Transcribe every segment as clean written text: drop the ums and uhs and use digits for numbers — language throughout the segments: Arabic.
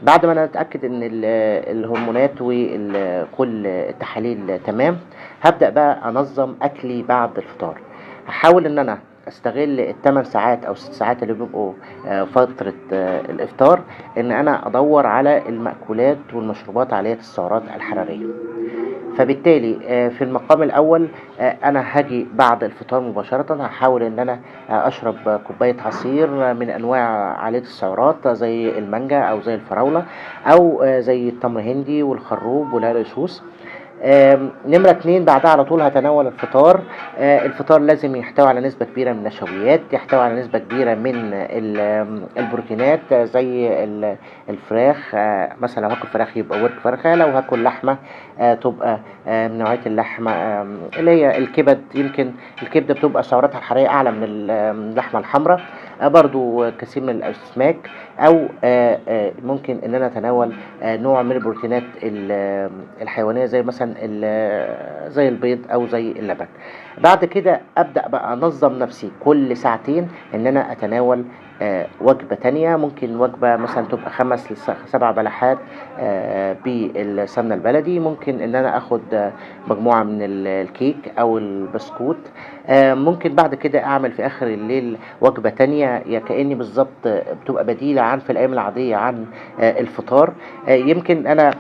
بعد ما انا اتاكد ان الهرمونات وكل التحاليل تمام، هبدا بقى انظم اكلي بعد الفطار. هحاول ان انا استغل الثمان ساعات او 6 ساعات اللي بيبقوا فتره الافطار، ان انا ادور على المأكولات والمشروبات عاليه السعرات الحراريه. فبالتالي في المقام الأول أنا هاجي بعد الفطار مباشرة هاحاول إن أنا أشرب كوباية عصير من أنواع عالية السعرات زي المانجا أو زي الفراولة أو زي التمر هندي والخروب والعرقسوس. نمرة 2 بعدها على طول هاتناول الفطار. الفطار لازم يحتوي على نسبة كبيرة من النشويات، يحتوي على نسبة كبيرة من البروتينات زي الفراخ. مثلًا لو هاكل فراخ يبقى ورك فرخة، لو هاكل لحمة تبقى من نوعية اللحمة اللي هي الكبد. يمكن الكبدة بتبقى سعراتها الحرارية أعلى من من اللحمة الحمرا. برضه كثير من الأسماك، أو ممكن إن أنا أتناول نوع من البروتينات الحيوانية زي مثلًا زي البيض أو زي اللبن. بعد كده أبدأ بقى أنظّم نفسي كل ساعتين إن أنا أتناول وجبة تانية. ممكن وجبة مثلًا تبقى 5 7 بلحات بالسمنة البلدي. ممكن إن أنا آخد مجموعة من الكيك أو البسكوت. ممكن بعد كده أعمل في آخر الليل وجبة تانية كأني بالضبط بتبقى بديلة عن في الأيام العادية عن الفطار. يمكن أنا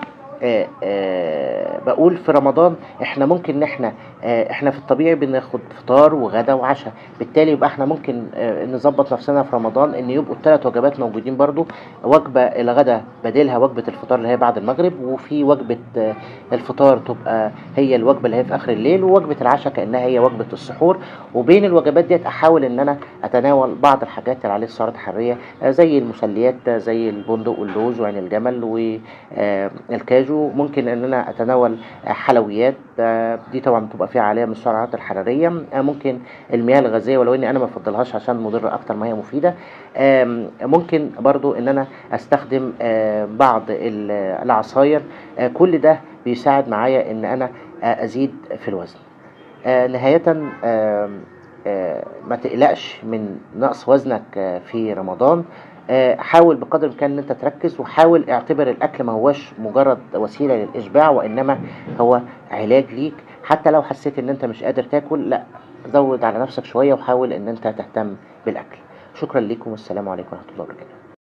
باقول في رمضان إحنا ممكن إن إحنا في الطبيعي بناخد فطار وغدا وعشا. بالتالي يبقى إحنا ممكن نضبّط نفسنا في رمضان إن يبقوا ال3 وجبات موجودين برضه. وجبة الغدا بديلها وجبة الفطار اللي هي بعد المغرب، وفي وجبة الفطار تبقى هي الوجبة اللي هي في آخر الليل، ووجبة العشا كأنها هي وجبة السحور. وبين الوجبات ديّة أحاول إن أنا أتناول بعض الحاجات اللي عليها السعرات الحرارية زي المسليات زي البندق واللوز وعين الجمل الكاجو. ممكن إن أنا أتناول حلويات دي طبعًا بتبقى فيها عالية من السعرات الحرارية. ممكن المياه الغازية ولو إني أنا ما بافضّلهاش عشان مضرة أكتر ما هي مفيدة. ممكن برضه إن أنا أستخدم بعض العصاير. كل ده بيساعد معايا إن أنا أزيد في الوزن. نهايةً ما تقلقش من نقص وزنك في رمضان. حاول بقدر الإمكان إن أنت تركّز، وحاول اعتبر الأكل ما هواش مجرد وسيلة للإشباع، وإنما هو علاج ليك. حتى لو حسيت إن أنت مش قادر تاكل، لأ، زوّد على نفسك شوية وحاول إن أنت تهتم بالأكل. شكرًا ليكم والسلام عليكم ورحمة الله وبركاته.